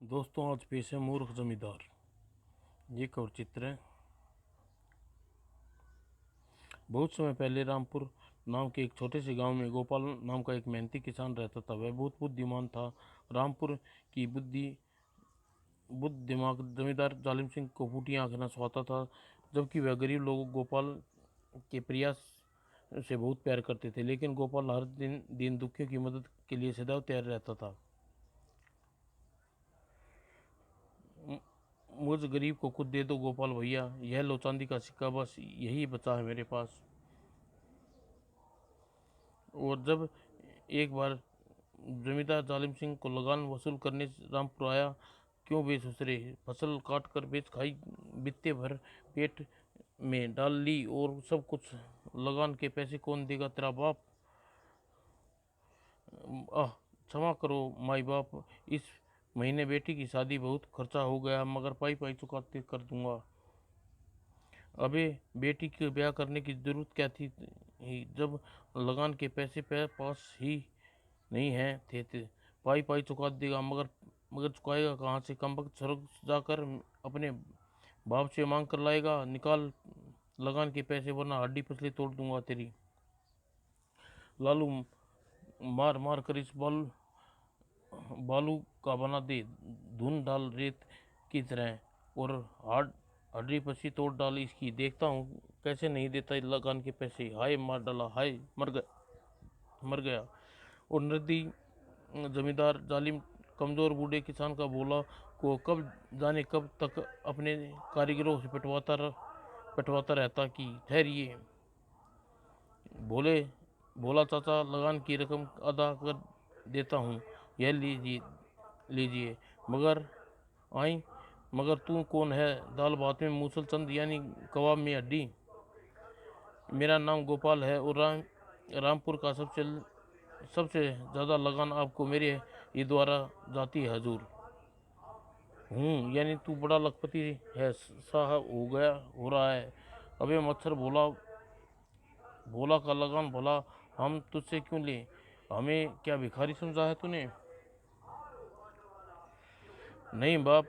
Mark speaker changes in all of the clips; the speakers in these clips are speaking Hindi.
Speaker 1: दोस्तों, आज पेश है मूर्ख जमींदार। ये कवर चित्र है। बहुत समय पहले रामपुर नाम के एक छोटे से गांव में गोपाल नाम का एक मेहनती किसान रहता था। वह बहुत बुद्धिमान था। रामपुर की बुद्ध दिमाग जमींदार जालिम सिंह को फूटी आंख न सुहाता था, जबकि वह गरीब लोगों गोपाल के प्रयास से बहुत प्यार करते थे। लेकिन गोपाल हर दिन दीन दुखियों की मदद के लिए सदैव तैयार रहता था। मुझ गरीब को खुद दे दो गोपाल भैया, यह लो चांदी का सिक्का, बस यही बचा है मेरे पास। और जब एक बार जमींदार जालिम सिंह को लगान वसूल करने रामपुर आया, क्यों बेसुसरे फसल काट कर बेच खाई, बित्ते भर पेट में डाल ली और सब कुछ। लगान के पैसे कौन देगा, तेरा बाप। आह, क्षमा करो माई बाप, इस महीने बेटी की शादी बहुत खर्चा हो गया, मगर पाई पाई चुकाते कर दूंगा। अबे बेटी के ब्याह करने की जरूरत क्या थी, जब लगान के पैसे पास ही नहीं है थे। पाई पाई चुका देगा, मगर मगर चुकाएगा कहाँ से। कमबख्त सड़क जाकर अपने बाप से मांग कर लाएगा। निकाल लगान के पैसे, वरना हड्डी पसली तोड़ दूंगा तेरी। लालू मार मार कर इस बालू का बना दे, धुन डाल रेत की तरह, और हड्डी पसी तोड़ डाल इसकी। देखता हूँ कैसे नहीं देता लगान के पैसे। हाय मार डाला, हाय मर गया। और नदी जमींदार जालिम कमजोर बूढ़े किसान का बोला को कब जाने कब तक अपने कारीगरों से पटवाता रहता कि ठहरिए भोले भोला चाचा, लगान की रकम अदा कर देता हूँ, यह लीजिए लीजिए। मगर आई मगर तू कौन है, दाल भात में मूसल चंद यानी कबाब में हड्डी। मेरा नाम गोपाल है और रामपुर का सबसे ज़्यादा लगान आपको मेरे ही द्वारा जाती है हजूर। यानी तू बड़ा लखपति है, साहब हो रहा है। अबे मच्छर भोला भोला का लगान भला हम तुझसे क्यों ले, हमें क्या भिखारी समझा है तूने। नहीं बाप,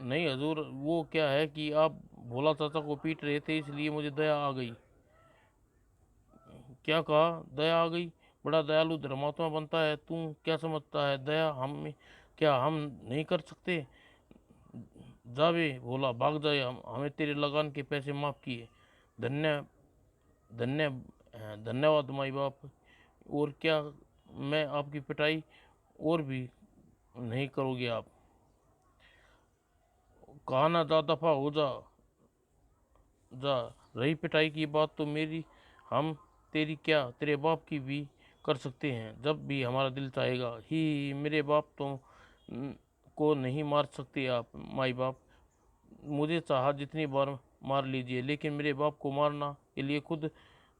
Speaker 1: नहीं हजूर, वो क्या है कि आप भोला चाचा को पीट रहे थे, इसलिए मुझे दया आ गई। क्या कहा, दया आ गई। बड़ा दयालु धर्मात्मा बनता है तू, क्या समझता है दया हम क्या हम नहीं कर सकते। जावे भोला, भाग जाए, हमें तेरे लगान के पैसे माफ किए। धन्य धन्य धन्यवाद माई बाप। और क्या मैं आपकी पिटाई और भी नहीं करोगे आप। कहा ना, जा दफा हो जा। रही पिटाई की बात तो मेरी, हम तेरी क्या तेरे बाप की भी कर सकते हैं जब भी हमारा दिल चाहेगा। ही मेरे बाप को नहीं मार सकते आप माई बाप। मुझे चाहा जितनी बार मार लीजिए, लेकिन मेरे बाप को मारना के लिए खुद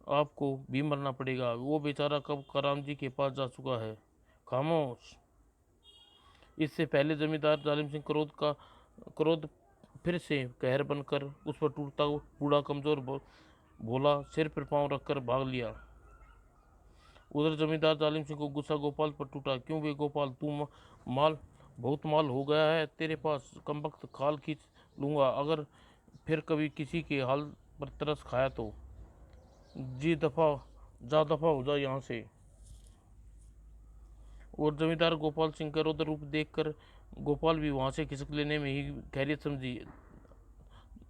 Speaker 1: आपको भी मरना पड़ेगा। वो बेचारा कब कराम जी के पास जा चुका है। खामोश। इससे पहले जमींदार जालिम सिंह क्रोध फिर से कहर बनकर उस पर टूटता बूढ़ा कमजोर भोला सिर पर पांव रखकर भाग लिया। उधर जमींदार जालिम सिंह को गुस्सा गोपाल पर टूटा। क्यों बे गोपाल, तू माल बहुत माल हो गया है तेरे पास, कमबख्त खाल खींच लूंगा अगर फिर कभी किसी के हाल पर तरस खाया तो। जी दफा हो जा यहाँ से। और जमींदार गोपाल सिंह का रौद्र रूप देखकर गोपाल भी वहां से खिसक लेने में ही खैरियत समझी।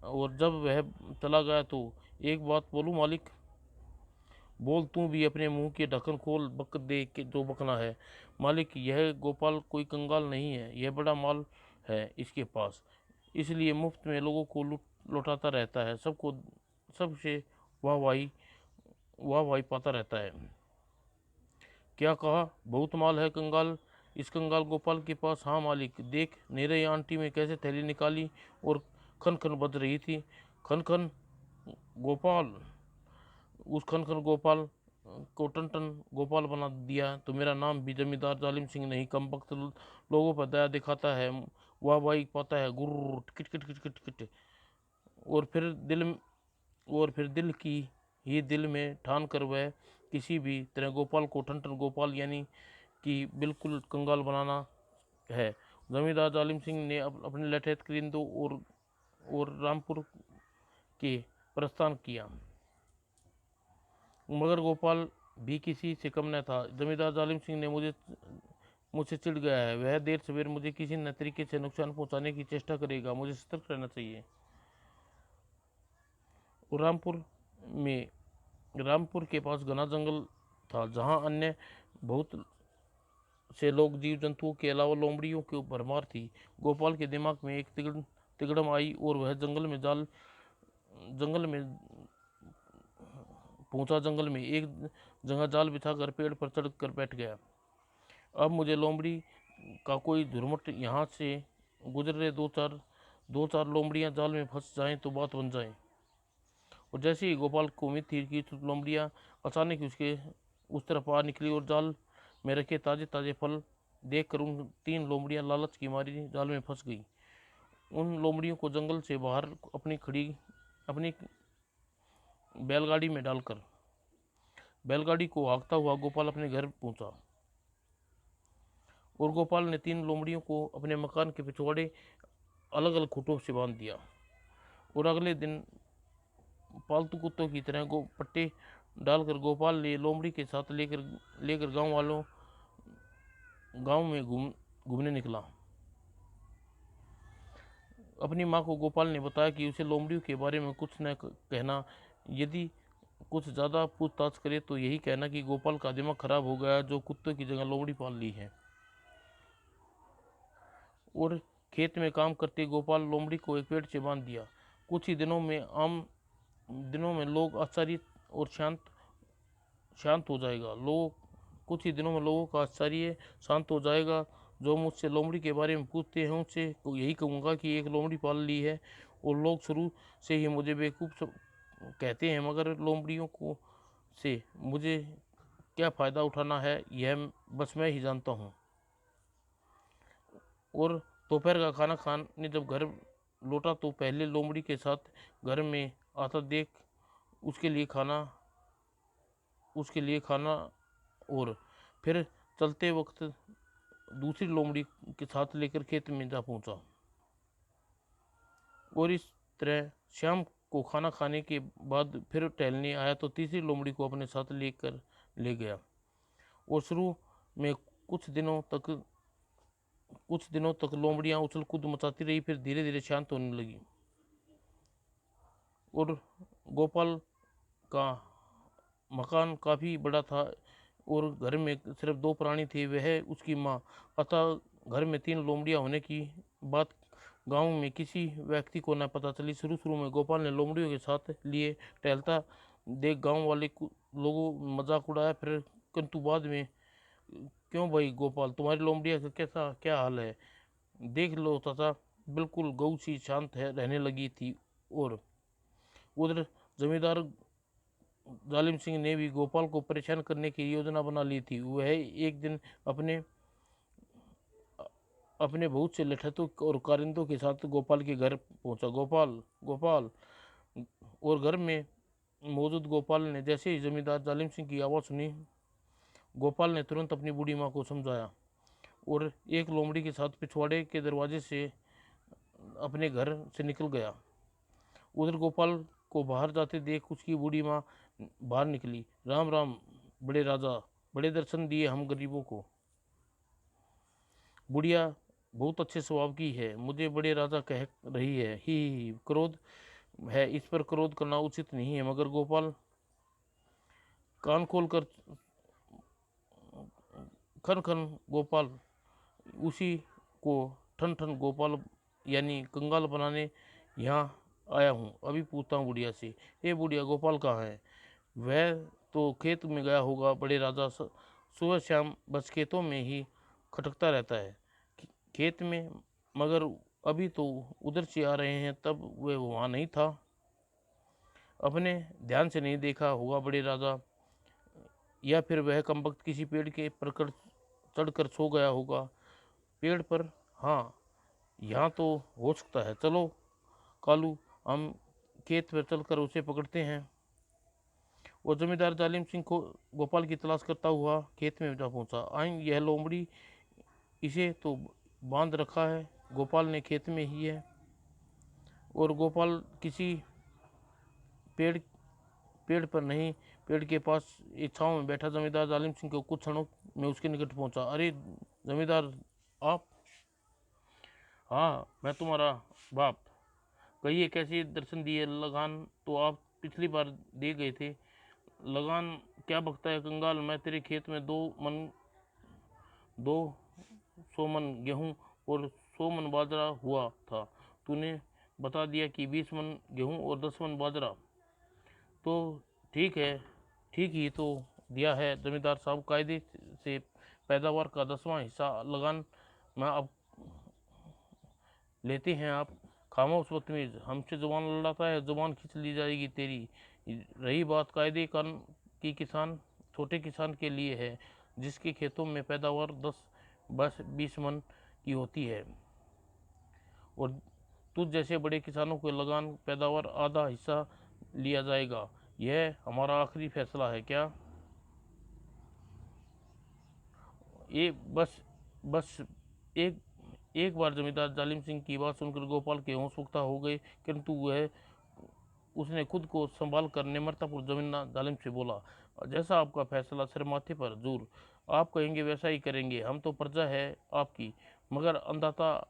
Speaker 1: और जब वह चला गया तो एक बात बोलूं मालिक। बोल, तू भी अपने मुंह के ढक्कन खोल, बक दे के जो बकना है। मालिक, यह गोपाल कोई कंगाल नहीं है, यह बड़ा माल है इसके पास, इसलिए मुफ्त में लोगों को लौटाता रहता है, सबसे वाहवाही वाहवाही पाता रहता है। क्या कहा, बहुत माल है कंगाल, इस कंगाल गोपाल के पास। हाँ मालिक, देख नीरई आंटी में कैसे थैली निकाली और खन खन बज रही थी। खन खन गोपाल, उस खन खन गोपाल को टन टन गोपाल बना दिया तो मेरा नाम भी जमींदार जालिम सिंह नहीं। कम वक्त लोगों पर दया दिखाता है, वाह वाही पाता है, गुर्र किट किट किट किट किट। और फिर दिल और फिर दिल में ठान कर वह किसी भी तरह गोपाल को ठन ठन गोपाल यानी कि बिल्कुल कंगाल बनाना है। जमींदार जालिम सिंह ने अपने लठैत करिंदों और रामपुर के प्रस्थान किया, मगर गोपाल भी किसी से कम न था। जमींदार जालिम सिंह ने मुझसे चिढ़ गया है, वह देर सवेर मुझे किसी न तरीके से नुकसान पहुंचाने की चेष्टा करेगा, मुझे सतर्क रहना चाहिए। और रामपुर के पास घना जंगल था, जहां अन्य बहुत से लोग जीव जंतुओं के अलावा लोमड़ियों की भरमार थी। गोपाल के दिमाग में एक तिगड़म आई और वह जंगल में पहुंचा। जंगल में एक जगह जाल बिछाकर पेड़ पर चढ़ कर बैठ गया। अब मुझे लोमड़ी का कोई झुरमुट यहाँ से गुजर रहे दो चार लोमड़ियाँ जाल में फंस जाएं तो बात बन जाए। और जैसे ही गोपाल को उम्मीद थी कि लोमड़ियाँ अचानक उसके उस तरफ आ निकली और जाल में रखे ताजे ताजे फल देखकर उन 3 लोमड़ियाँ लालच की मारी जाल में फंस गई। उन लोमड़ियों को जंगल से बाहर अपनी बैलगाड़ी में डालकर बैलगाड़ी को हाँकता हुआ गोपाल अपने घर पहुंचा। और गोपाल ने 3 लोमड़ियों को अपने मकान के पिछवाड़े अलग अलग खूंटों से बांध दिया। और अगले दिन पालतू कुत्तों की तरह पट्टे डालकर गोपाल ने लोमड़ी के साथ लेकर गांव में घूमने निकला। अपनी माँ को गोपाल ने बताया कि उसे लोमड़ियों के बारे में कुछ न कहना, यदि कुछ ज़्यादा पूछताछ करे तो यही कहना कि गोपाल का दिमाग खराब हो गया, जो कुत्तों की जगह लोमड़ी पाल ली है। और खेत में काम करते गोपाल लोमड़ी को एक पेड़ से बांध दिया। कुछ ही दिनों में लोग आश्चर्य और शांत हो जाएगा। कुछ ही दिनों में लोगों का आश्चर्य शांत हो जाएगा। जो मुझसे लोमड़ी के बारे में पूछते हैं उनसे यही कहूँगा कि एक लोमड़ी पाल ली है। और लोग शुरू से ही मुझे बेवकूफ़ कहते हैं, मगर लोमड़ियों को से मुझे क्या फ़ायदा उठाना है यह बस मैं ही जानता हूँ। और दोपहर का खाना खाने जब घर लौटा तो पहले लोमड़ी के साथ घर में आता देख उसके लिए खाना और फिर चलते वक्त दूसरी लोमड़ी के साथ लेकर खेत में जा पहुंचा। और इस तरह शाम को खाना खाने के बाद फिर टहलने आया तो तीसरी लोमड़ी को अपने साथ ले गया। और शुरू में कुछ दिनों तक लोमड़ियाँ उछल कूद मचाती रही, फिर धीरे धीरे शांत होने लगी। और गोपाल का मकान काफ़ी बड़ा था और घर में सिर्फ 2 प्राणी थे, वह उसकी माँ। अतः घर में 3 लोमड़ियाँ होने की बात गांव में किसी व्यक्ति को न पता चली। शुरू में गोपाल ने लोमड़ियों के साथ लिए टहलता देख गांव वाले लोगों मजाक उड़ाया, फिर किंतु बाद में, क्यों भाई गोपाल, तुम्हारी लोमड़िया का क्या हाल है? देख लो चाचा, बिल्कुल गऊ सी शांत रहने लगी थी। और उधर जमींदार जालिम सिंह ने भी गोपाल को परेशान करने की योजना बना ली थी। वह एक दिन अपने बहुत से लठैतों और कारिंदों के साथ गोपाल के घर पहुंचा। गोपाल और घर में मौजूद गोपाल ने जैसे ही जमींदार जालिम सिंह की आवाज़ सुनी, गोपाल ने तुरंत अपनी बूढ़ी माँ को समझाया और एक लोमड़ी के साथ पिछवाड़े के दरवाजे से अपने घर से निकल गया। उधर गोपाल को बाहर जाते देख उसकी बूढ़ी माँ बाहर निकली। राम राम बड़े राजा, बड़े दर्शन दिए हम गरीबों को। बुढ़िया बहुत अच्छे स्वभाव की है, मुझे बड़े राजा कह रही है। ही क्रोध है, इस पर क्रोध करना उचित नहीं है। मगर गोपाल कान खोल कर खन खन गोपाल उसी को ठन ठन गोपाल यानी कंगाल बनाने यहाँ आया हूँ। अभी पूछता हूँ बुढ़िया से, ए बुढ़िया गोपाल कहाँ है? वह तो खेत में गया होगा बड़े राजा, सुबह शाम बस खेतों में ही खटकता रहता है खेत में, मगर अभी तो उधर से आ रहे हैं तब वह वहाँ नहीं था। अपने ध्यान से नहीं देखा होगा बड़े राजा, या फिर वह कमबख्त किसी पेड़ के पर चढ़कर सो गया होगा। पेड़ पर, हाँ यहाँ तो हो सकता है। चलो कालू, हम खेत पर चलकर उसे पकड़ते हैं। और जमींदार जालिम सिंह को गोपाल की तलाश करता हुआ खेत में जा पहुंचा। आई यह लोमड़ी, इसे तो बांध रखा है गोपाल ने खेत में ही है, और गोपाल किसी पेड़ पेड़ पर नहीं, पेड़ के पास एक छांव में बैठा जमींदार जालिम सिंह को कुछ क्षणों में उसके निकट पहुंचा। अरे जमींदार आप? हाँ, मैं तुम्हारा बाप। कहिए कैसे दर्शन दिए? लगान तो आप पिछली बार दे गए थे। लगान क्या बकता है कंगाल, मैं तेरे खेत में 200 मन गेहूं और 100 मन बाजरा हुआ था। तूने बता दिया कि 20 मन गेहूं और 10 मन बाजरा। तो ठीक है, ठीक ही तो दिया है जमींदार साहब। कायदे से पैदावार का 10वां हिस्सा लगान में अब लेते हैं आप। खामोश बदतमीज, हमसे जुबान लड़ाता है, जुबान खींच ली जाएगी तेरी। रही बात कायदे कानून की, किसान छोटे किसान के लिए है जिसके खेतों में पैदावार 10-20 मन की होती है, और तुझ जैसे बड़े किसानों को लगान पैदावार आधा हिस्सा लिया जाएगा। यह हमारा आखिरी फैसला है। क्या ये बस एक एक बार जमींदार जालिम सिंह की बात सुनकर गोपाल के होश पुख्ता हो गए, किंतु उसने खुद को संभाल कर निम्रतापूर्वक जमींदार जालिम से बोला, जैसा आपका फैसला सिर माथे पर जोर, आप कहेंगे वैसा ही करेंगे। हम तो प्रजा है आपकी, मगर अंधाता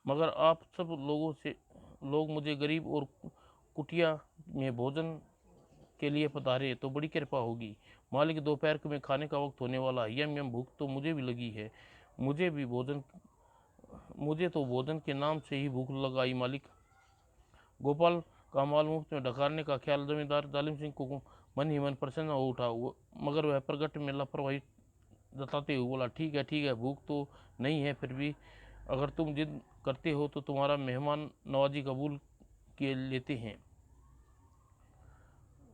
Speaker 1: मगर आप सब लोग मुझे गरीब और कुटिया में भोजन के लिए पधारे तो बड़ी कृपा होगी। मालिक, दोपहर में खाने का वक्त होने वाला है। यम यम, भूख तो मुझे भी लगी है। मुझे तो भोजन के नाम से ही भूख लगाई मालिक। गोपाल का माल मुफ्त में ढकारने का ख्याल जमींदार जालिम सिंह को मन ही मन प्रसन्न हो उठा, मगर वह प्रगट में लापरवाही जताते हुए बोला, ठीक है, भूख तो नहीं है, फिर भी अगर तुम जिद करते हो तो तुम्हारा मेहमान नवाजी कबूल किए लेते हैं।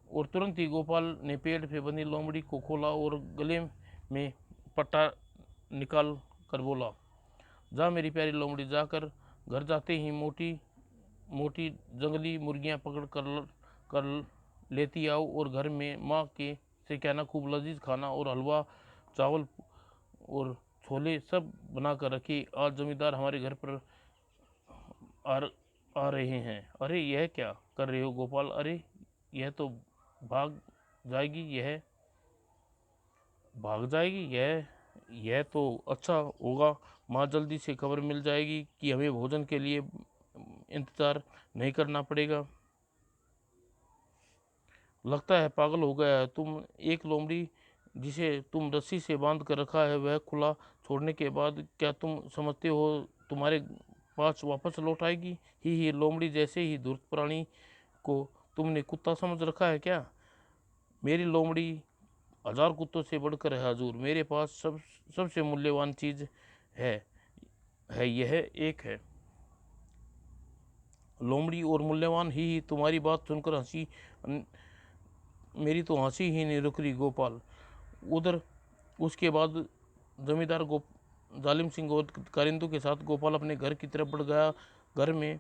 Speaker 1: और तुरंत ही गोपाल ने पेड़ पे बंधी लोमड़ी को खोला और गले में पट्टा निकाल कर बोला, जा मेरी प्यारी लोमड़ी, जाकर घर जाते ही मोटी मोटी जंगली मुर्गियां पकड़ कर लेती आओ, और घर में माँ के से कहना खूब लजीज खाना और हलवा, चावल और छोले सब बना कर रखी। आज जमींदार हमारे घर पर आ, आ रहे हैं। अरे यह क्या कर रहे हो गोपाल? अरे यह तो भाग जाएगी, यह तो अच्छा होगा। माँ जल्दी से खबर मिल जाएगी कि हमें भोजन के लिए इंतजार नहीं करना पड़ेगा। लगता है पागल हो गया है तुम। एक लोमड़ी जिसे तुम रस्सी से बांध कर रखा है, वह खुला छोड़ने के बाद क्या तुम समझते हो तुम्हारे पास वापस लौट आएगी? ही लोमड़ी जैसे ही धूर्त प्राणी को तुमने कुत्ता समझ रखा है क्या? मेरी लोमड़ी 1000 कुत्तों से बढ़कर है हजूर। मेरे पास सबसे मूल्यवान चीज है यह एक है लोमड़ी, और मूल्यवान ही तुम्हारी बात सुनकर हंसी मेरी तो हंसी ही नहीं रुक रही गोपाल। उधर उसके बाद जमींदार जालिम सिंह और कारिंदों के साथ गोपाल अपने घर की तरफ बढ़ गया। घर में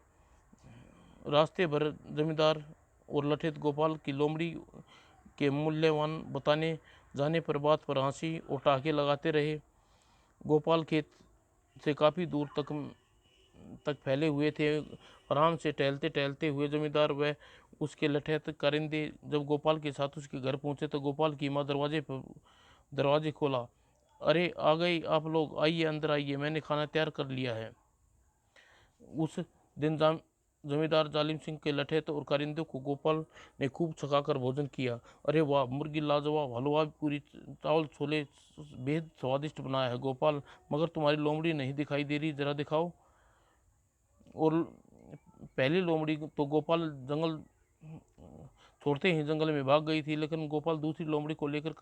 Speaker 1: रास्ते भर जमींदार और लठेत गोपाल की लोमड़ी के मूल्यवान बताने जाने पर बात पर हंसी और टाके लगाते रहे। गोपाल खेत से काफ़ी दूर तक फैले हुए थे। आराम से टहलते टहलते हुए जमींदार व उसके लठैत कारिंदे जब गोपाल के साथ उसके घर पहुंचे तो गोपाल की माँ दरवाजे खोला। अरे आ गई आप लोग, आइए अंदर आइए, मैंने खाना तैयार कर लिया है। उस दिन जमींदार जालिम सिंह के लठैत और कारिंदों को गोपाल ने खूब छकाकर भोजन किया। अरे वाह, मुर्गी लाजवाब, हलवा पूरी, चावल छोले बेहद स्वादिष्ट बनाया है गोपाल, मगर तुम्हारी लोमड़ी नहीं दिखाई दे रही, जरा दिखाओ। और पहली लोमड़ी तो गोपाल जंगल छोड़ते ही जंगल में भाग गई थी, लेकिन गोपाल दूसरी लोमड़ी को लेकर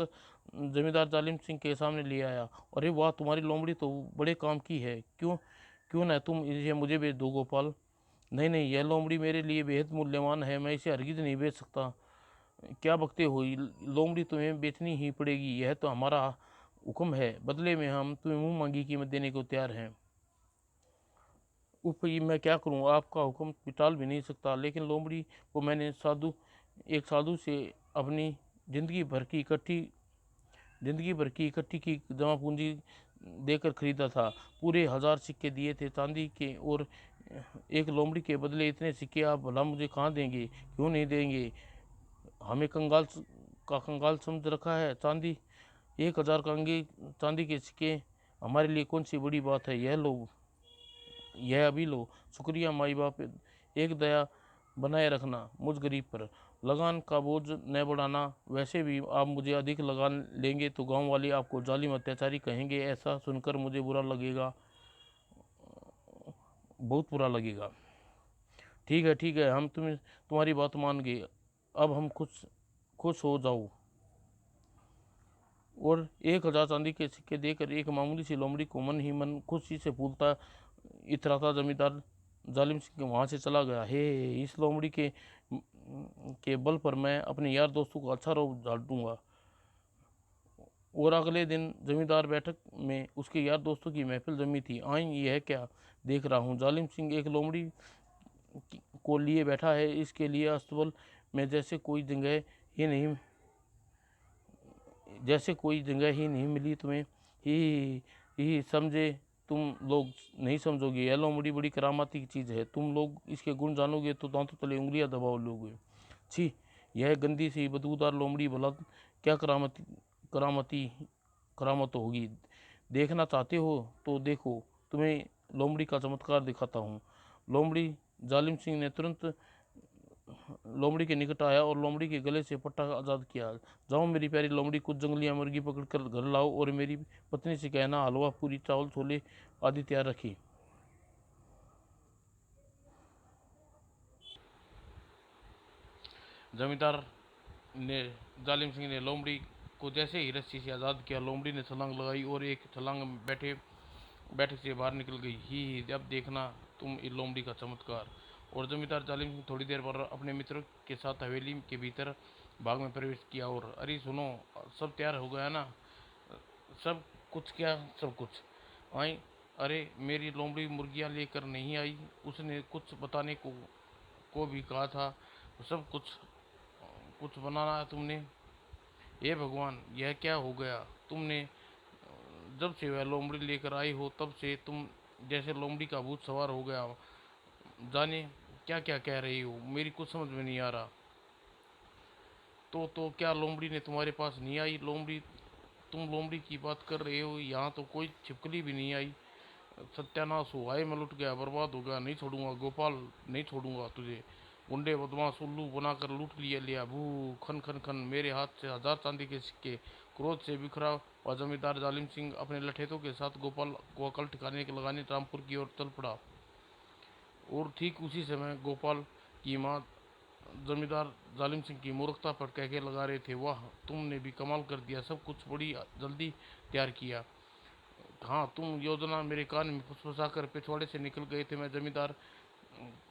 Speaker 1: जमींदार जालिम सिंह के सामने ले आया। अरे वाह, तुम्हारी लोमड़ी तो बड़े काम की है, क्यों क्यों ना तुम इसे मुझे बेच दो गोपाल। नहीं, यह लोमड़ी मेरे लिए बेहद मूल्यवान है, मैं इसे हरगिज नहीं बेच सकता। क्या बकते हो, लोमड़ी तुम्हें बेचनी ही पड़ेगी, यह तो हमारा हुक्म है, बदले में हम तुम्हें मुंह मांगी कीमत देने को तैयार हैं। उफ, ये मैं क्या करूं, आपका हुक्म टाल भी नहीं सकता। लेकिन लोमड़ी को मैंने एक साधु से अपनी जिंदगी भर की इकट्ठी की जमा पूंजी देकर खरीदा था। पूरे 1000 सिक्के दिए थे चांदी के, और एक लोमड़ी के बदले इतने सिक्के आप भला मुझे कहाँ देंगे? क्यों नहीं देंगे? हमें कंगाल समझ रखा है? चांदी 1000 चांदी के सिक्के हमारे लिए कौन सी बड़ी बात है? यह लो, यह अभी लो। शुक्रिया माई बाप, एक दया बनाए रखना मुझ गरीब पर। लगान का बोझ न बढ़ाना। वैसे भी आप मुझे अधिक लगान लेंगे तो गांव वाले आपको जालिम अत्याचारी कहेंगे। ऐसा सुनकर मुझे बुरा लगेगा, बहुत बुरा लगेगा। ठीक है, हम तुम्हारी बात मान गए। अब हम खुश हो जाओ। और 1000 चांदी के सिक्के देकर एक मामूली सी लोमड़ी को मन ही मन खुशी से फूलता इतराता जमींदार जालिम सिंह वहाँ से चला गया। हे, इस लोमड़ी के बल पर मैं अपने यार दोस्तों को अच्छा रोब झाड़ दूंगा। और अगले दिन जमींदार बैठक में उसके यार दोस्तों की महफिल जमी थी। आई, यह क्या देख रहा हूँ? जालिम सिंह एक लोमड़ी को लिए बैठा है। इसके लिए अस्तबल में जैसे कोई जगह ही नहीं मिली तुम्हें। ही समझे, तुम लोग नहीं समझोगे। यह लोमड़ी बड़ी करामाती की चीज़ है। तुम लोग इसके गुण जानोगे तो दांतों तले उंगलियां दबा लोगे। छी, यह गंदी सी बदबूदार लोमड़ी भला क्या करामती करामत होगी? देखना चाहते हो तो देखो, तुम्हें लोमड़ी का चमत्कार दिखाता हूँ। लोमड़ी जालिम सिंह ने तुरंत लोमड़ी के निकट आया और लोमड़ी के गले से पट्टा आज़ाद किया। जाओ मेरी प्यारी लोमड़ी, कुछ जंगलियां मुर्गी पकड़ कर घर लाओ और मेरी पत्नी से कहना हलवा पूरी चावल छोले आदि तैयार रखी। जमींदार ने जालिम सिंह ने लोमड़ी को जैसे ही रस्सी से आज़ाद किया, लोमड़ी ने छलांग लगाई और एक छलांग में बैठक से बाहर निकल गई। ही, अब देखना तुम इस लोमड़ी का चमत्कार। और जमींदार जालिम सिंह थोड़ी देर बाद अपने मित्रों के साथ हवेली के भीतर बाग में प्रवेश किया। और अरे सुनो, सब तैयार हो गया ना? सब कुछ? क्या सब कुछ? आई, अरे मेरी लोमड़ी मुर्गियां लेकर नहीं आई, उसने कुछ बताने को भी कहा था। सब कुछ कुछ बनाना है तुमने। हे भगवान, यह क्या हो गया? तुमने जब से वह लोमड़ी लेकर आई हो तब से तुम जैसे लोमड़ी का भूत सवार हो गया। जाने क्या क्या कह रही हो, मेरी कुछ समझ में नहीं आ रहा। तो क्या लोमड़ी ने तुम्हारे पास नहीं आई? तुम लोमड़ी की बात कर रहे हो? यहाँ तो कोई छिपकली भी नहीं आई। सत्यानाश हो, आए मैं लुट गया, बर्बाद हो गया, नहीं छोड़ूंगा गोपाल, नहीं छोड़ूंगा तुझे। गुंडे बदमाश उल्लू बनाकर लूट लिया भू। खन खन खन, मेरे हाथ से 1000 चांदी के सिक्के। क्रोध से बिखरा हुआ जमींदार जालिम सिंह अपने लठेतों के साथ गोपाल को अकल ठिकाने लगाने रामपुर की ओर चल पड़ा। और ठीक उसी समय गोपाल की माँ जमींदार जालिम सिंह की मूर्खता पर कहके लगा रहे थे। वाह, तुमने भी कमाल कर दिया, सब कुछ बड़ी जल्दी तैयार किया। हाँ, तुम योजना मेरे कान में फुसफुसा कर पिछवाड़े से निकल गए थे। मैं जमींदार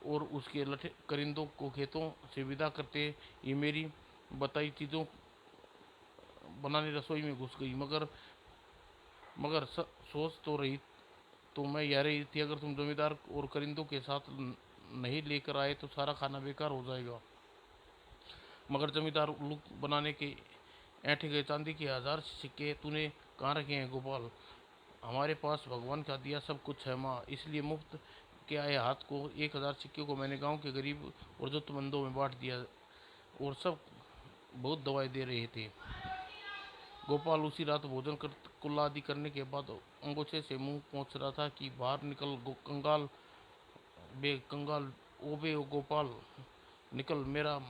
Speaker 1: और उसके लठे करिंदों को खेतों से विदा करते ये मेरी बताई चीज़ों बनाने रसोई में घुस गई। मगर सोच तो रही तो मैं यह रही थी, अगर तुम जमींदार और करिंदों के साथ नहीं लेकर आए तो सारा खाना बेकार हो जाएगा। मगर जमींदार उल्लू बनाने के ऐंठे गए चांदी के 1000 सिक्के तूने कहाँ रखे हैं गोपाल? हमारे पास भगवान का दिया सब कुछ है माँ, इसलिए मुफ्त के आए हाथ को 1000 सिक्के को मैंने गांव के गरीब और जरूरतमंदों में बांट दिया। और सब बहुत दवाई दे रहे थे। गोपाल उसी रात भोजन कर कुल्ला आदि करने के बाद अंगोछे से मुंह पहुंच रहा था कि बाहर निकल कंगाल, ओ गोपाल, निकल, मेरा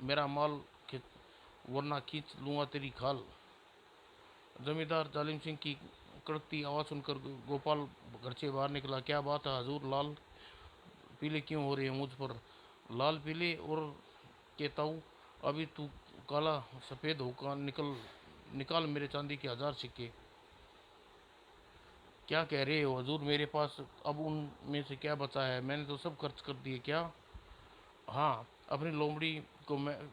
Speaker 1: मेरा माल खींच, वरना खींच लूंगा तेरी खाल। जमींदार जालिम सिंह की कड़कती आवाज़ सुनकर गोपाल घर से बाहर निकला। क्या बात है हजूर, लाल पीले क्यों हो रहे हैं मुझ पर? लाल पीले और के ताऊ, अभी तू काला सफ़ेद होकर निकाल मेरे चांदी के 1000 सिक्के। क्या कह रहे हो हजूर, मेरे पास अब उनमें से क्या बचा है? मैंने तो सब खर्च कर दिए। क्या? हाँ, अपनी लोमड़ी को मैं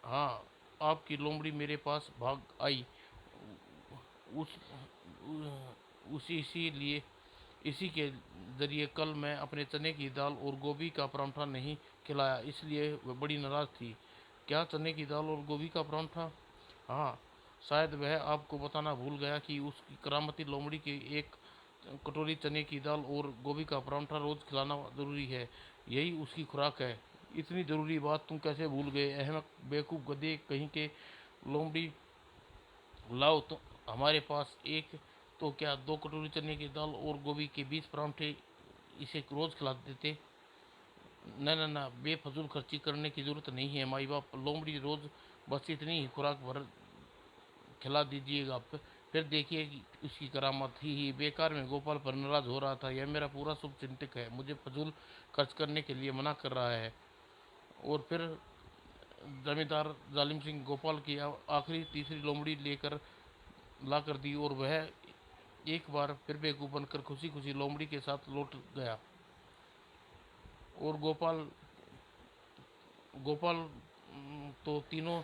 Speaker 1: हाँ, आपकी लोमड़ी मेरे पास भाग आई। उस उसी इसीलिए इसी के जरिए कल मैं अपने चने की दाल और गोभी का परांठा नहीं खिलाया, इसलिए वह बड़ी नाराज़ थी। क्या चने की दाल और गोभी का परांठा? हाँ, शायद वह आपको बताना भूल गया कि उसकी करामती लोमड़ी के एक कटोरी चने की दाल और गोभी का परांठा रोज खिलाना जरूरी है। यही उसकी खुराक है। इतनी जरूरी बात तुम कैसे भूल गए, अहमक, बेवकूफ, गधे कहीं के। लोमड़ी लाओ तो हमारे पास, एक तो क्या, 2 कटोरी चने की दाल और गोभी के 20 परांठे इसे रोज खिला देते। न न न, बेफजूल खर्ची करने की जरूरत नहीं है माई बाप। लोमड़ी रोज बस इतनी ही खुराक भर खिला दीजिएगा, फिर देखिए कि उसकी करामात। ही बेकार में गोपाल पर नाराज हो रहा था। यह मेरा पूरा शुभ चिंतक है, मुझे फजूल खर्च करने के लिए मना कर रहा है। और फिर जमींदार जालिम सिंह गोपाल की आखिरी तीसरी लोमड़ी लेकर ला कर दी और वह एक बार फिर बेवकूफ बनकर खुशी खुशी लोमड़ी के साथ लौट गया। और गोपाल गोपाल तो तीनों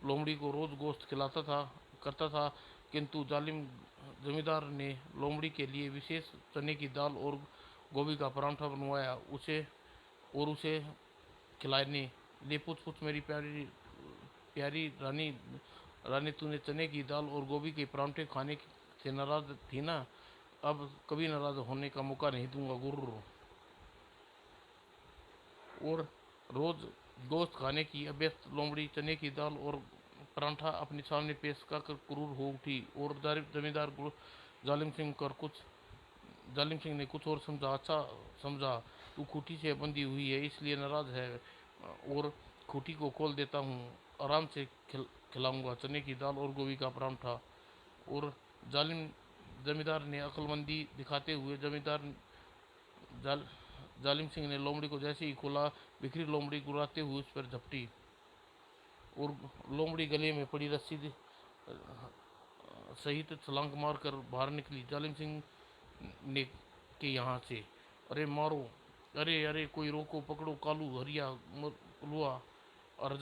Speaker 1: लोमड़ी को रोज गोश्त खिलाता था करता था, किंतु जालिम जमींदार ने लोमड़ी के लिए विशेष चने की दाल और गोभी का परांठा बनवाया उसे खिलाने। ले पूछ पूछ मेरी प्यारी प्यारी रानी, रानी तूने चने की दाल और गोभी के परांठे खाने से नाराज थी ना, अब कभी नाराज होने का मौका नहीं दूंगा गुरु। और रोज गोश्त खाने की अभ्यस्त लोमड़ी चने की दाल और परांठा अपने सामने पेश कर क्रूर हो उठी। और जमींदार जालिम सिंह कर कुछ जालिम सिंह ने कुछ और समझा। अच्छा समझा, तू खूटी से बंधी हुई है इसलिए नाराज है, और खूटी को खोल देता हूँ, आराम से खिलाऊंगा चने की दाल और गोभी का परांठा। और जालिम जमींदार ने अक्लमंदी दिखाते हुए जमींदार जाल जालिम सिंह ने लोमड़ी को जैसे ही खोला, बिखरी लोमड़ी गुर्राते हुए उस पर झपटी और लोमड़ी गले में पड़ी रस्सी सहित छलांग मारकर बाहर निकली जालिम सिंह ने के यहाँ से। अरे मारो, अरे अरे कोई रोको, पकड़ो कालू, हरिया, लुआ। और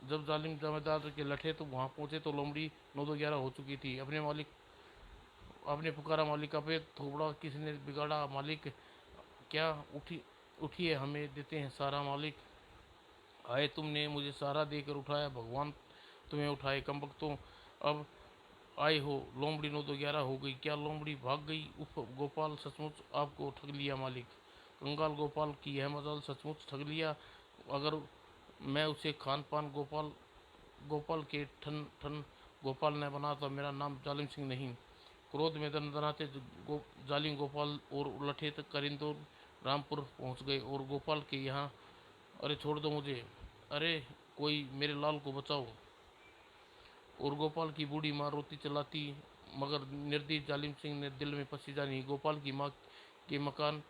Speaker 1: जब जालिम जमींदार के लठे तो वहाँ पहुँचे तो लोमड़ी 9-11 हो चुकी थी। आपने पुकारा मालिक, अबे थोबड़ा किसने बिगाड़ा मालिक, क्या उठिए हमें देते हैं सारा मालिक। आए तुमने मुझे सहारा देकर उठाया, भगवान तुम्हें उठाए कमबख्तों। अब आए हो। लोमड़ी 9-11 हो गई। क्या लोमड़ी भाग गई? उफ गोपाल, सचमुच आपको ठग लिया मालिक। कंगाल गोपाल की यह मजाल, सचमुच ठग लिया। अगर मैं उसे खान पान गोपाल गोपाल के ठन ठन गोपाल ने बना तो मेरा नाम जालिम सिंह नहीं। क्रोध में दनादनाते जालिम गोपाल और उलटे तक करिंदों रामपुर पहुंच गए और गोपाल के यहाँ। अरे छोड़ दो मुझे, अरे कोई मेरे लाल को बचाओ। और गोपाल की बूढ़ी माँ रोती चलाती, मगर निर्दयी जालिम सिंह ने दिल में पसीजा नहीं। गोपाल की माँ के मकान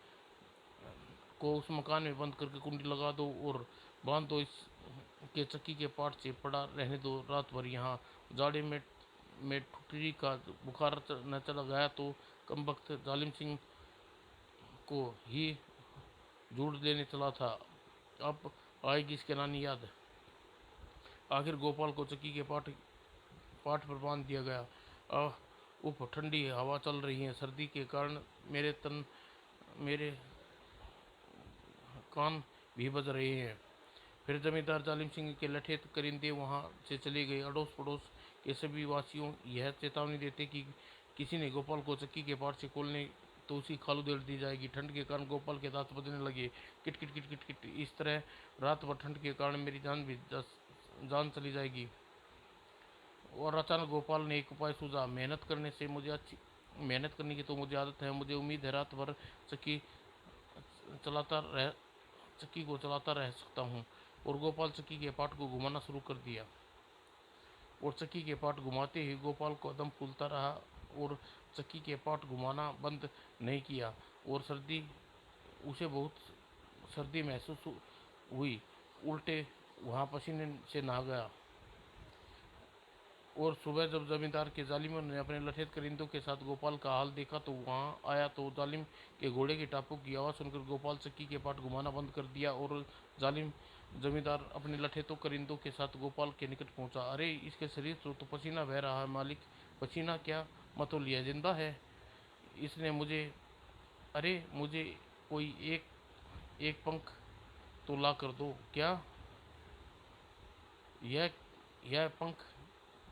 Speaker 1: को उस मकान में बंद करके कुंडी लगा दो और बांध दो, इस के चक्की के पाट से पड़ा रहने दो रात भर यहाँ। जाड़े में ठुठरी का बुखार न चला गया तो कमबख्त जालिम सिंह को ही झूठ देने चला था। अब आएगी इसके नानी याद। आखिर गोपाल को चक्की के पाठ पर बांध दिया गया। उफ, ठंडी हवा चल रही है, सर्दी के कारण मेरे कान भी बज रहे हैं। फिर जमींदार जालिम सिंह के लठे करिंदे वहां से चले गए। अड़ोस पड़ोस के सभी वासियों यह चेतावनी देते कि किसी ने गोपाल को चक्की के पाठ से खोलने तो उसी खालू दे दी जाएगी। ठंड के कारण गोपाल के दांत बजने लगे, किट किट किट किट किट। इस तरह रात भर ठंड के कारण मेरी जान चली जाएगी। और अचानक गोपाल ने एक उपाय सूझा। मेहनत करने की तो मुझे आदत है, मुझे उम्मीद है रात भर चक्की चलाता रह चक्की को चलाता रह सकता हूँ। और गोपाल चक्की के पाट को घुमाना शुरू कर दिया। और चक्की के पाट घुमाते ही गोपाल को दम फूलता रहा और चक्की के पाट घुमाना बंद नहीं किया। और उसे बहुत सर्दी महसूस हुई। उल्टे वहाँ पसीने से नहा गया। और सुबह जब जमींदार के जालिमों ने अपने लठेत करिंदों के साथ गोपाल का हाल देखा तो वहाँ आया तो जालिम के घोड़े की टापों की आवाज़ सुनकर गोपाल चक्की के पाट घुमाना बंद कर दिया। और जालिम जमींदार अपने लठेतों करिंदों के साथ गोपाल के निकट पहुंचा। अरे इसके शरीर से तो पसीना बह रहा है मालिक। पसीना क्या मतोलिया, जिंदा है इसने मुझे। अरे मुझे कोई एक पंख तो ला कर दो। क्या यह पंख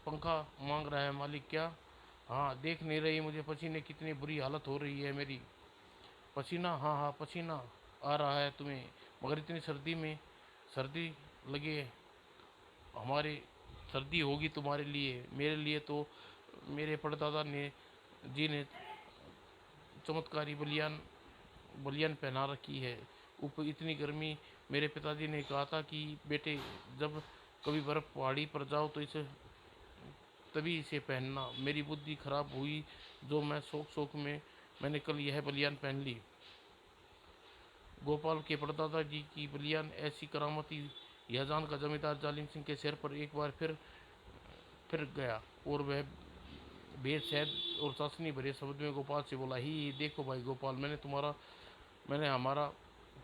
Speaker 1: पंखा मांग रहा है मालिक। क्या? हाँ, देख नहीं रही मुझे पसीने कितनी बुरी हालत हो रही है मेरी। पसीना? हाँ हाँ, पसीना आ रहा है तुम्हें, मगर इतनी सर्दी में सर्दी लगे हमारे। सर्दी होगी तुम्हारे लिए, मेरे लिए तो मेरे परदादा ने जी ने चमत्कारी बलियान बलियान पहना रखी है। ऊपर इतनी गर्मी। मेरे पिताजी ने कहा था कि बेटे, जब कभी बर्फ पहाड़ी पर जाओ तो इसे तभी इसे पहनना। मेरी बुद्धि खराब हुई, जो मैं शौक शौक में मैंने कल यह बलियान पहन ली। गोपाल के परदादा जी की बलियान ऐसी करामती, यह जानकर जमींदार जालिम सिंह के सिर पर एक बार फिर गया, और वह बेसैद और चाशनी भरे शब्द में गोपाल से बोला, ही देखो भाई गोपाल, मैंने हमारा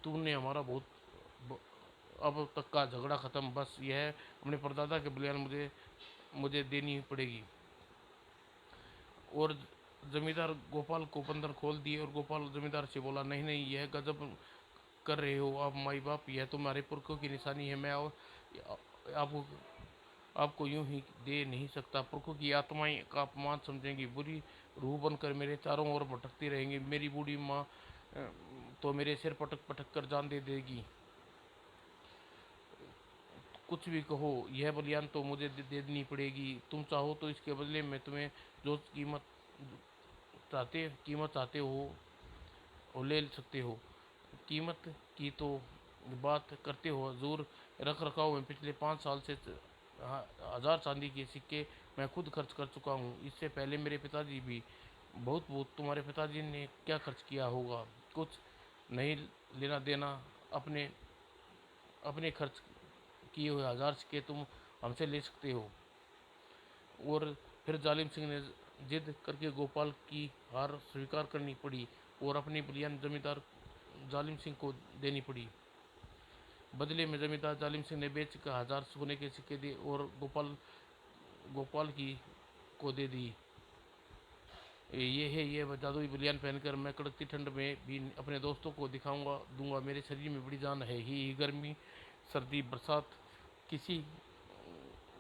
Speaker 1: तुमने हमारा बहुत अब तक का झगड़ा खत्म। बस यह अपने परदादा के बलियान मुझे मुझे देनी पड़ेगी। और जमींदार गोपाल को बंधन खोल दिए, और गोपाल जमींदार से बोला, नहीं नहीं, यह गजब कर रहे हो आप माई बाप, यह तो हमारे पुरखों की निशानी है। मैं आपको आपको यूं ही दे नहीं सकता। पुरखों की आत्माएं का अपमान समझेंगी, बुरी रूह बनकर मेरे चारों ओर भटकती रहेंगी। मेरी बूढ़ी माँ तो मेरे सिर पटक पटक कर जान दे देगी। कुछ भी कहो, यह बलियान तो मुझे दे देनी पड़ेगी। तुम चाहो तो इसके बदले में तुम्हें जो कीमत चाहते हो वो ले सकते हो। कीमत की तो बात करते हो हजूर, रख रखाव में पिछले 5 साल से 1000 चांदी के सिक्के मैं खुद खर्च कर चुका हूँ। इससे पहले मेरे पिताजी भी बहुत बहुत। तुम्हारे पिताजी ने क्या खर्च किया होगा? कुछ नहीं लेना देना। अपने अपने खर्च किए हुए 1000 सिक्के तुम हमसे ले सकते हो। और फिर जालिम सिंह ने जिद करके गोपाल की हार स्वीकार करनी पड़ी, और अपनी बलियान जमींदार जालिम सिंह को देनी पड़ी। बदले में जमींदार जालिम सिंह ने बेच कर 1000 सोने के सिक्के दिए, और गोपाल की को दे दी। ये जादुई बलियान पहनकर मैं कड़कती ठंड में भी अपने दोस्तों को दूंगा। मेरे शरीर में बड़ी जान है। ही गर्मी सर्दी बरसात, किसी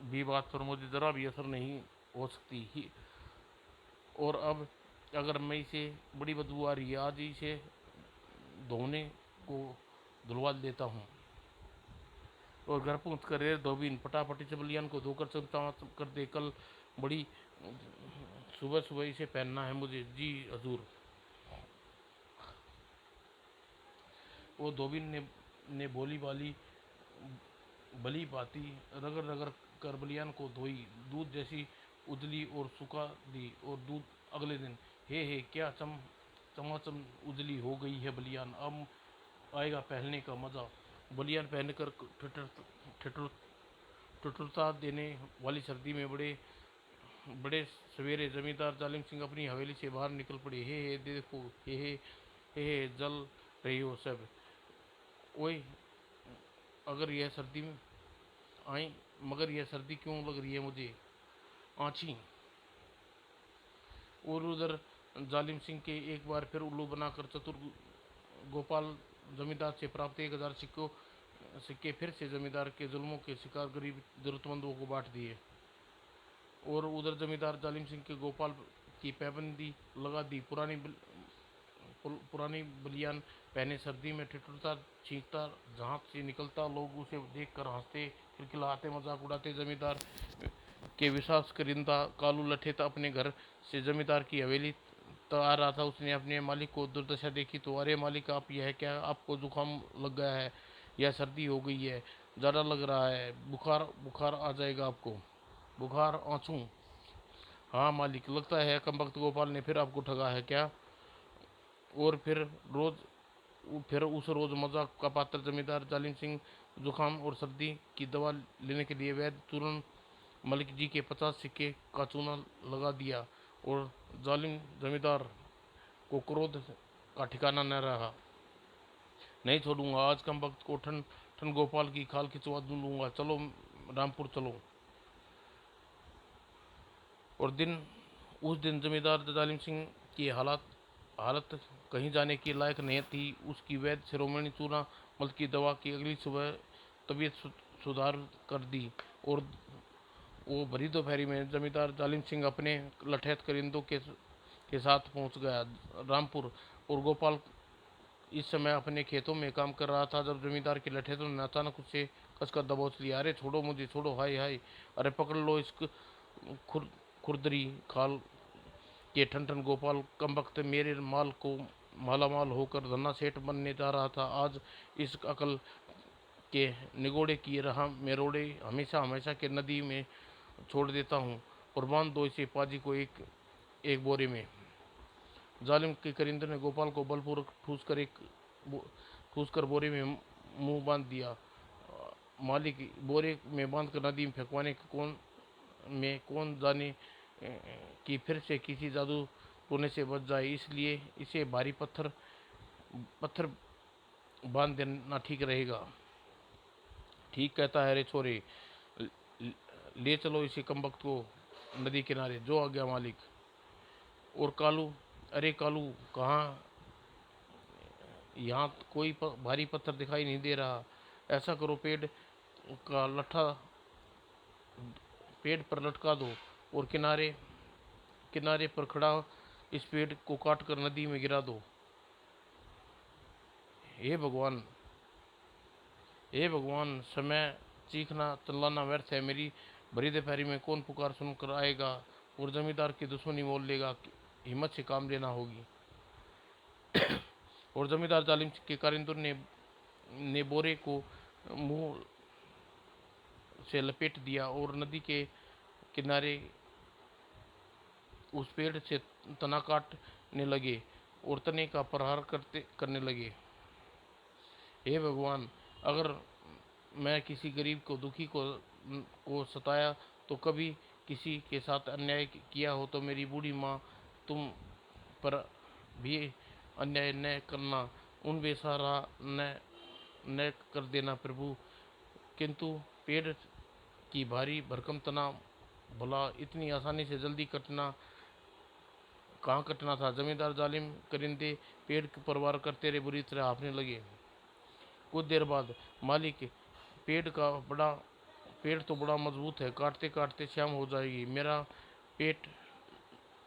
Speaker 1: भी बात पर मुझे ज़रा भी असर नहीं हो सकती ही। और अब अगर मैं इसे बड़ी बदबू आ रही है, आज इसे धोने को धुलवा देता हूँ। और घर पहुँच कर रेर धोबीन फटाफट इस बलियान को धोकर चमचा कर दे। कल बड़ी सुबह सुबह इसे पहनना है मुझे। जी हजूर। वो धोबीन ने भोली भाली भली भांति रगड़ रगड़ कर बलियान को धोई, दूध जैसी उजली और सुखा दी। और दूध अगले दिन, हे क्या चमाचम उजली हो गई है बलियान। अब आएगा पहनने का मज़ा। बलियान पहनकर ठिठुर ठिठुरता देने वाली सर्दी में बड़े बड़े सवेरे जमींदार जालिम सिंह अपनी हवेली से बाहर निकल पड़े। हे देखो, हे जल रही हो सब। ओए, अगर यह सर्दी में आई मगर यह सर्दी क्यों लग रही है मुझे? आँची। और उधर जालिम सिंह के एक बार फिर उल्लू बनाकर चतुर गोपाल जमींदार से प्राप्त 1000 सिक्के फिर से जमींदार के जुल्मों के शिकार गरीब जरूरतमंदों को बांट दिए। और उधर जमींदार जालिम सिंह के गोपाल की पाबंदी लगा दी। पुरानी बलियान पहने सर्दी में ठिठुरता छींकता जहां से निकलता, लोग उसे देखकर हंसते खिलखिलाते मजाक उड़ाते। जमींदार के विश्वास करिंदा कालू लठेत अपने घर से जमींदार की हवेली आ रहा था। उसने अपने मालिक को दुर्दशा देखी तो, अरे मालिक, आप यह क्या, आपको जुकाम लग गया है या सर्दी हो गई है? ज़्यादा लग रहा है, बुखार बुखार आ जाएगा आपको। बुखार? आंसू? हाँ मालिक, लगता है कमबख्त गोपाल ने फिर आपको ठगा है क्या? और फिर उस रोज़ मजाक का पात्र जमींदार जालिम सिंह जुकाम और सर्दी की दवा लेने के लिए वैद्य तुरंत मलिक जी के 50 सिक्के का चूना लगा दिया। और जालिम जमींदार को क्रोध का ठिकाना न रहा। नहीं छोड़ूंगा आज कम वक्त को, ठन ठन गोपाल की खाल खिंचवा दूंगा। चलो रामपुर चलो। और उस दिन जमींदार जालिम सिंह की हालत कहीं जाने की लायक नहीं थी। उसकी वैद्य शिरोमणि चूना मल की दवा की अगली सुबह तबीयत सुधार कर दी। और वो भरी दोपहरी में जमींदार जालिम सिंह अपने लठैत करिंदों के साथ पहुंच गया रामपुर। और गोपाल इस समय अपने खेतों में काम कर रहा था जब जमींदार के लठैतों ने अचानक उसे कसकर दबोच लिया। अरे छोड़ो मुझे, छोड़ो, हाय हाय, अरे पकड़ लो इस खुरदरी खाल के ठन गोपाल कमबख्त मेरे माल को मालामाल होकर धन्ना सेठ बनने जा रहा था। आज इस अकल के निगोड़े की रहा मेरोड़े हमेशा हमेशा के नदी में छोड़ देता हूँ और बांध दो इसे पाजी को एक एक बोरे में। जालिम के करिंदे ने गोपाल को बलपूर्वक ठूस कर बोरे में मुंह बांध दिया। मालिक, बोरे में बांध कर नदी में फेंकवाने में कौन जाने कि फिर से किसी जादू टोने से बच जाए, इसलिए इसे भारी पत्थर पत्थर बांध देना ठीक रहेगा। ठीक कहता है रे छोरे, ले चलो इसे कमबख्त को नदी किनारे। जो आ गया मालिक। और कालू, अरे कालू कहाँ, यहाँ कोई भारी पत्थर दिखाई नहीं दे रहा। ऐसा करो, का लट्ठा पेड़ पर लटका दो और किनारे किनारे पर खड़ा इस पेड़ को काट कर नदी में गिरा दो। हे भगवान, हे भगवान, समय चीखना चिल्लाना व्यर्थ है। मेरी भरी दोपहरी में कौन पुकार सुनकर आएगा और जमींदार की दुश्मनी मोल लेगा। हिम्मत से काम लेना होगी। और जमींदार जालिम के कारिंदों ने बोरे को मुंह से लपेट दिया और नदी के किनारे उस पेड़ से तना काटने लगे और तने का प्रहार करने लगे। हे भगवान, अगर मैं किसी गरीब को दुखी को सताया तो कभी किसी के साथ अन्याय किया हो तो मेरी बूढ़ी माँ तुम पर भी अन्याय न करना, उन बेसहारा न कर देना प्रभु। किंतु पेड़ की भारी भरकम तना भला इतनी आसानी से जल्दी कहाँ कटना था। जमींदार जालिम करिंदे पेड़ पर वार करते रहे, बुरी तरह हाँफने लगे। कुछ देर बाद मालिक, पेड़ तो बड़ा मजबूत है, काटते काटते शाम हो जाएगी।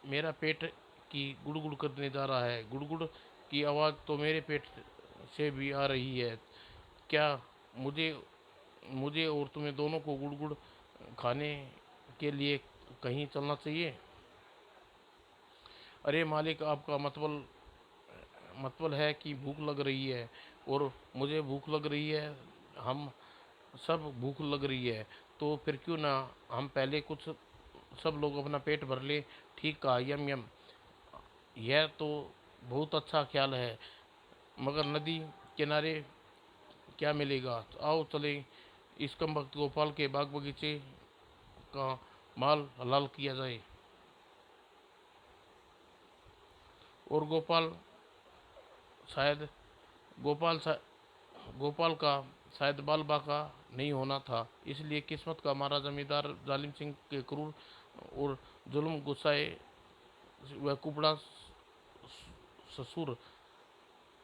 Speaker 1: मेरा पेट की गुड़गुड़ करने जा रहा है। गुड़गुड़ की आवाज़ तो मेरे पेट से भी आ रही है। क्या मुझे मुझे और तुम्हें दोनों को गुड़गुड़ खाने के लिए कहीं चलना चाहिए? अरे मालिक, आपका मतबल है कि भूख लग रही है और मुझे भूख लग रही है, हम सब भूख लग रही है, तो फिर क्यों ना हम पहले कुछ सब लोग अपना पेट भर ले। ठीक कहा, यम यम, यह तो बहुत अच्छा ख्याल है, मगर नदी किनारे क्या मिलेगा? तो आओ चले इस कम वक्त गोपाल के बाग बगीचे का माल हलाल किया जाए। और शायद गोपाल सा, गोपाल का शायद बाल बाका नहीं होना था, इसलिए किस्मत का मारा जमींदार जालिम सिंह के क्रूर और जुल्म गुस्साए वह कुबड़ा ससुर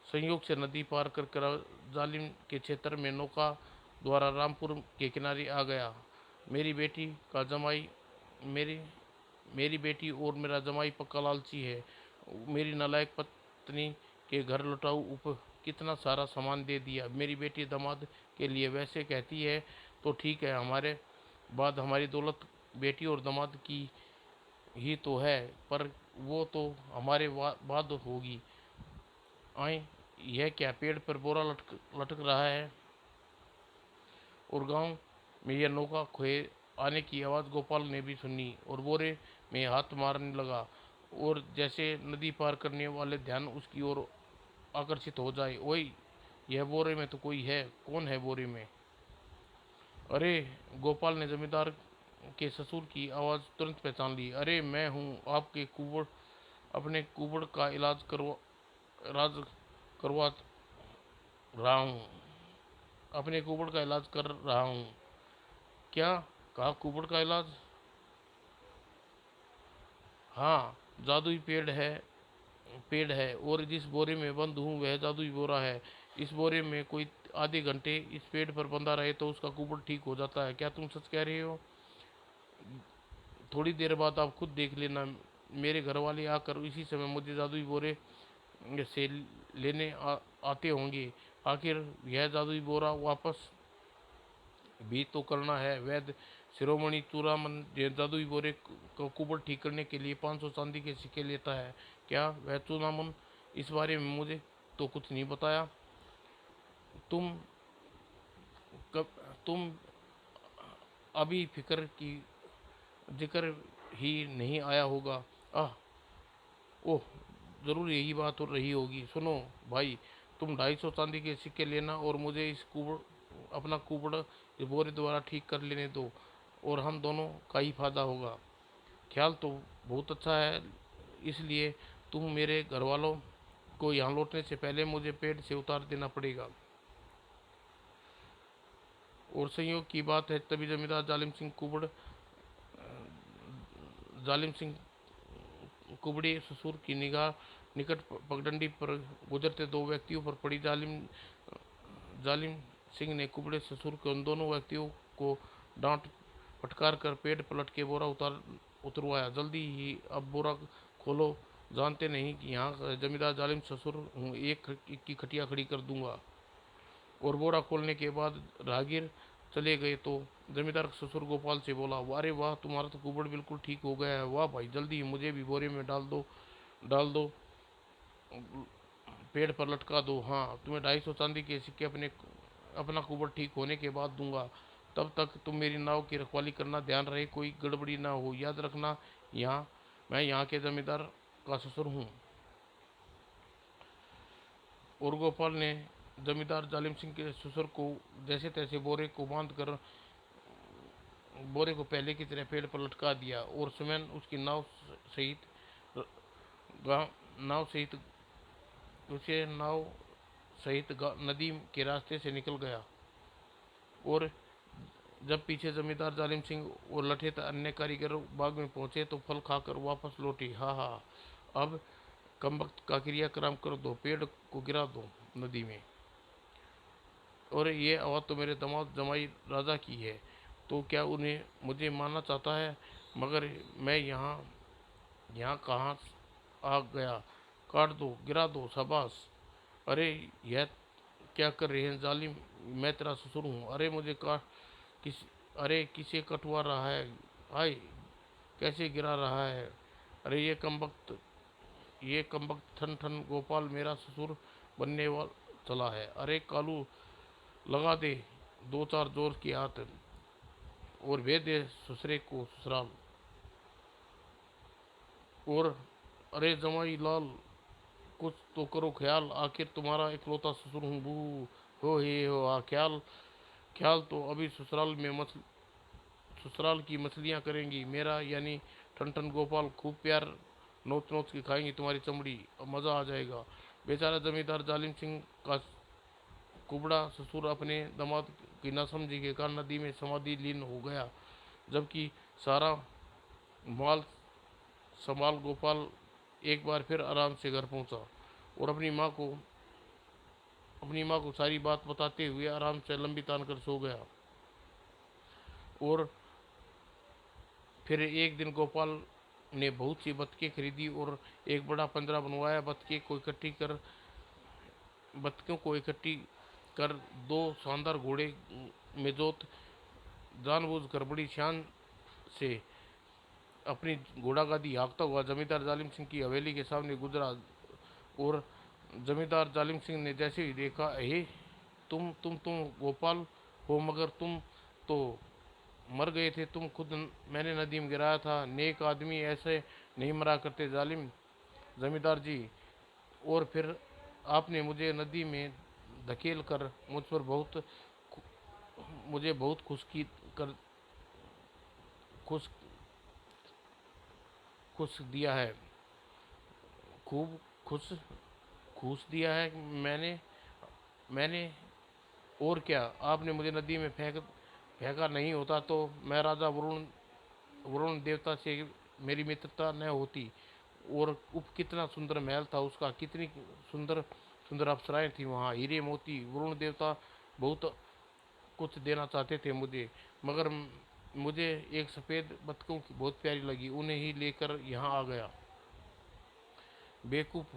Speaker 1: संयोग से नदी पार कर जालिम के क्षेत्र में नौका द्वारा रामपुर के किनारे आ गया। मेरी बेटी का जमाई मेरी मेरी बेटी और मेरा जमाई पक्का लालची है। मेरी नालायक पत्नी के घर लौटाऊ कितना सारा सामान दे दिया। मेरी बेटी दामाद के लिए वैसे कहती है तो ठीक है, हमारे बाद हमारी दौलत बेटी और दामाद की ही तो है, पर वो तो हमारे बाद होगी। आए, यह क्या पेड़ पर बोरा लटक रहा है? और गांव में यह नौका खोए आने की आवाज़ गोपाल ने भी सुनी और बोरे में हाथ मारने लगा और जैसे नदी पार करने वाले ध्यान उसकी ओर आकर्षित हो जाए। ओए, यह बोरे में तो कोई है। कौन है बोरे में? अरे, गोपाल ने जमींदार के ससुर की आवाज़ तुरंत पहचान ली। अरे मैं हूँ, आपके अपने कुबड़ का इलाज करवा रहा हूँ, अपने कुबड़ का इलाज कर रहा हूँ। क्या कहा? कुबड़ का इलाज? हाँ, जादुई पेड़ है और जिस बोरे में बंद हूँ वह जादुई बोरा है। इस बोरे में कोई आधे घंटे इस पेड़ पर बंधा रहे तो उसका कुबड़ ठीक हो जाता है। क्या तुम सच कह रहे हो? थोड़ी देर बाद आप खुद देख लेना, मेरे घर वाले आकर इसी समय मुझे जादुई बोरे से लेने आते होंगे। आखिर यह जादुई बोरा वापस भी तो करना है। वैद्य शिरोमणि चूड़ामन जादुई बोरे को कुबड़ ठीक करने के लिए 500 चांदी के सिक्के लेता है। क्या वह चूड़ामन इस बारे में मुझे तो कुछ नहीं बताया। तुम कब तुम अभी फिक्र की जिक्र ही नहीं आया होगा। आह, ओह, जरूर यही बात हो रही होगी। सुनो भाई, तुम 250 चांदी के सिक्के लेना और मुझे इस कुबड़ अपना कुबड़ इस बोरे द्वारा ठीक कर लेने दो, और हम दोनों का ही फायदा होगा। ख्याल तो बहुत अच्छा है, इसलिए तुम मेरे घर वालों को यहाँ लौटने से पहले मुझे पेड़ से उतार देना पड़ेगा। और संयोग की बात है, तभी जमींदार जालिम सिंह कुबड़ी ससुर की निगाह निकट पगडंडी पर गुजरते दो व्यक्तियों पर पड़ी। जालिम सिंह ने कुबड़े ससुर के उन दोनों व्यक्तियों को डांट फटकार कर पेड़ पलट के बोरा उतरवाया। जल्दी ही, अब बोरा खोलो, जानते नहीं कि यहाँ जमींदार जालिम ससुर हूँ, एक की खटिया खड़ी कर दूंगा। और बोरा खोलने के बाद राहगीर चले गए तो जमींदार ससुर गोपाल से बोला, अरे वाह, तुम्हारा तो कुबड़ बिल्कुल ठीक हो गया है। वाह भाई, जल्दी ही मुझे भी बोरे में डाल दो, पेड़ पर लटका दो। हाँ, तुम्हें 250 चांदी के सिक्के अपना कुबड़ ठीक होने के बाद दूंगा। तब तक तुम मेरी नाव की रखवाली करना, ध्यान रहे कोई गड़बड़ी ना हो। याद रखना, मैं यहाँ के जमींदार का ससुर हूँ। और गोपाल ने जमींदार जालिम सिंह के ससुर को जैसे तैसे बोरे को पहले की तरह पेड़ पर लटका दिया, और सुमैन उसकी सहित नाव सहित उसे नाव सहित नदी के रास्ते से निकल गया। और जब पीछे जमींदार जालिम सिंह और लठेत अन्य कारीगर बाग में पहुंचे तो फल खाकर वापस लौटे। हा हा, अब कमबख्त का क्रियाक्रम कर दो, पेड़ को गिरा दो नदी में। और ये आवाज़ तो मेरे दामाद जमाई राजा की है, तो क्या उन्हें मुझे मानना चाहता है? मगर मैं यहाँ यहाँ कहाँ आ गया? काट दो, गिरा दो, शाबाश। अरे यह क्या कर रहे हैं जालिम, मैं तेरा ससुर हूँ। अरे मुझे काट किस अरे किसे कटवा रहा है? हाय, कैसे गिरा रहा है? अरे ये कमबख्त ठन ठन गोपाल मेरा ससुर बनने वाला चला है। अरे कालू, लगा दे दो चार जोर की हाथ और भेज दे ससुरे को ससुराल। और अरे जमाई लाल, कुछ तो करो ख्याल, आखिर तुम्हारा इकलौता ससुर हूँ। बू हो हे हो आ, ख्याल ख्याल तो अभी ससुराल की मछलियाँ करेंगी मेरा, यानी ठन ठन गोपाल खूब प्यार नोच नोच के खाएंगी तुम्हारी चमड़ी, अब मज़ा आ जाएगा। बेचारा जमींदार जालिम सिंह का कुबड़ा ससुर अपने दामाद की नासमझी के कारण नदी में समाधि लीन हो गया, जबकि सारा माल संभाल गोपाल एक बार फिर आराम से घर पहुंचा और अपनी माँ को सारी बात बताते हुए आराम से लंबी तान कर सो गया। और फिर एक दिन गोपाल ने बहुत सी बतखें खरीदी और एक बड़ा पंजरा बनवाया। बतखों को इकट्ठी कर दो शानदार घोड़े में जोत जानबूझकर बड़ी शान से अपनी घोड़ा गादी हाँकता हुआ जमींदार जालिम सिंह की हवेली के सामने गुजरा। और जमींदार जालिम सिंह ने जैसे ही देखा, हे, तुम गोपाल हो, मगर तुम तो मर गए थे, तुम खुद मैंने नदी में गिराया था। नेक आदमी ऐसे नहीं मरा करते जालिम जमींदार जी। और फिर आपने मुझे नदी में धकेल कर मुझे बहुत कर खुश खुश दिया है, खूब खुश खुश दिया है मैंने मैंने और क्या, आपने मुझे नदी में फेंका नहीं होता तो मैं राजा वरुण देवता से मेरी मित्रता न होती। और कितना सुंदर महल था उसका, कितनी सुंदर सुंदर अप्सराएं थी वहाँ, हीरे मोती। वरुण देवता बहुत कुछ देना चाहते थे मुझे, मगर मुझे एक सफ़ेद बतखों की बहुत प्यारी लगी, उन्हें ही लेकर यहाँ आ गया। बेवकूफ़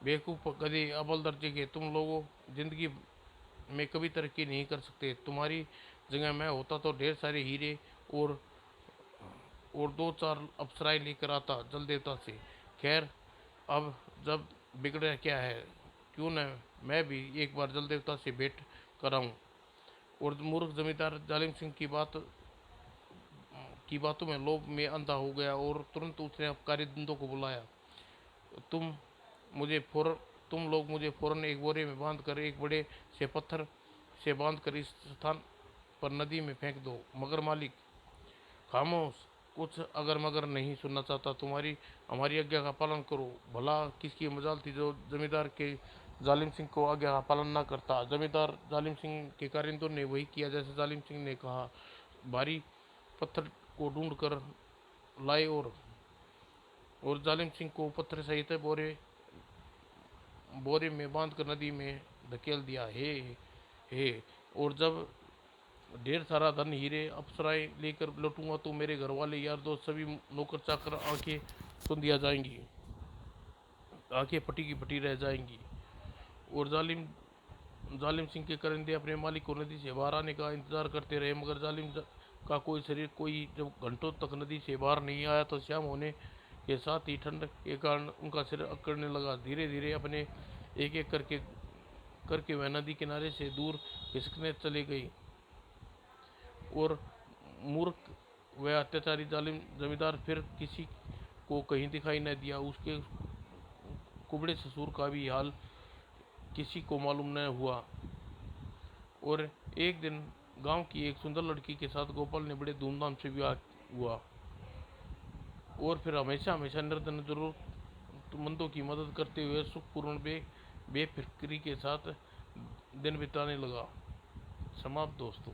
Speaker 1: बेवकूफ़ गधे, अव्वल दर्जे के तुम लोगों जिंदगी में कभी तरक्की नहीं कर सकते। तुम्हारी जगह मैं होता तो ढेर सारे हीरे और दो चार अप्सराएं लेकर आता जल देवता से। खैर, अब जब बिगड़ा क्या है, क्यों न मैं भी एक बार जल देवता से भेंट कराऊं। और मूर्ख जमींदार जालिम सिंह की बातों में लोभ में अंधा हो गया और तुरंत उसने अपकारी धंधों को बुलाया। तुम मुझे फौरन तुम लोग मुझे फौरन एक बोरे में बांध कर एक बड़े से पत्थर से बांध कर इस स्थान पर नदी में फेंक दो। मगर मालिक, खामोश, कुछ अगर मगर नहीं सुनना चाहता। तुम्हारी हमारी आज्ञा का पालन करो। भला किसकी मजाल थी जो जमींदार के जालिम सिंह को आज्ञा का पालन ना करता। जमींदार जालिम सिंह के कारिंदों ने वही किया जैसे जालिम सिंह ने कहा। भारी पत्थर को ढूंढ कर लाए और जालिम सिंह को पत्थर सहित बोरे में बांध कर नदी में धकेल दिया। हे और जब ढेर सारा धन, हीरे, अप्सराएं लेकर लौटूंगा तो मेरे घर वाले, यार दोस्त, सभी नौकर चाकर आंखें सुंधिया जाएंगी, आंखें फटी की फटी रह जाएंगी। और जालिम सिंह के करिंदे अपने मालिक को नदी से बाहर आने का इंतजार करते रहे, मगर का कोई जब घंटों तक नदी से बाहर नहीं आया तो शाम होने के साथ ही ठंड के कारण उनका सिर अकड़ने लगा। धीरे धीरे अपने एक एक करके वह नदी किनारे से दूर खिसकने चले गई। और मूर्ख वह अत्याचारी जालिम जमींदार फिर किसी को कहीं दिखाई न दिया। उसके कुबड़े ससुर का भी हाल किसी को मालूम न हुआ। और एक दिन गांव की एक सुंदर लड़की के साथ गोपाल ने बड़े धूमधाम से विवाह हुआ। और फिर हमेशा हमेशा निर्धन जरूरतमंदों की मदद करते हुए सुखपूर्ण बेफिक्री के साथ दिन बिताने लगा। समाप्त दोस्तों।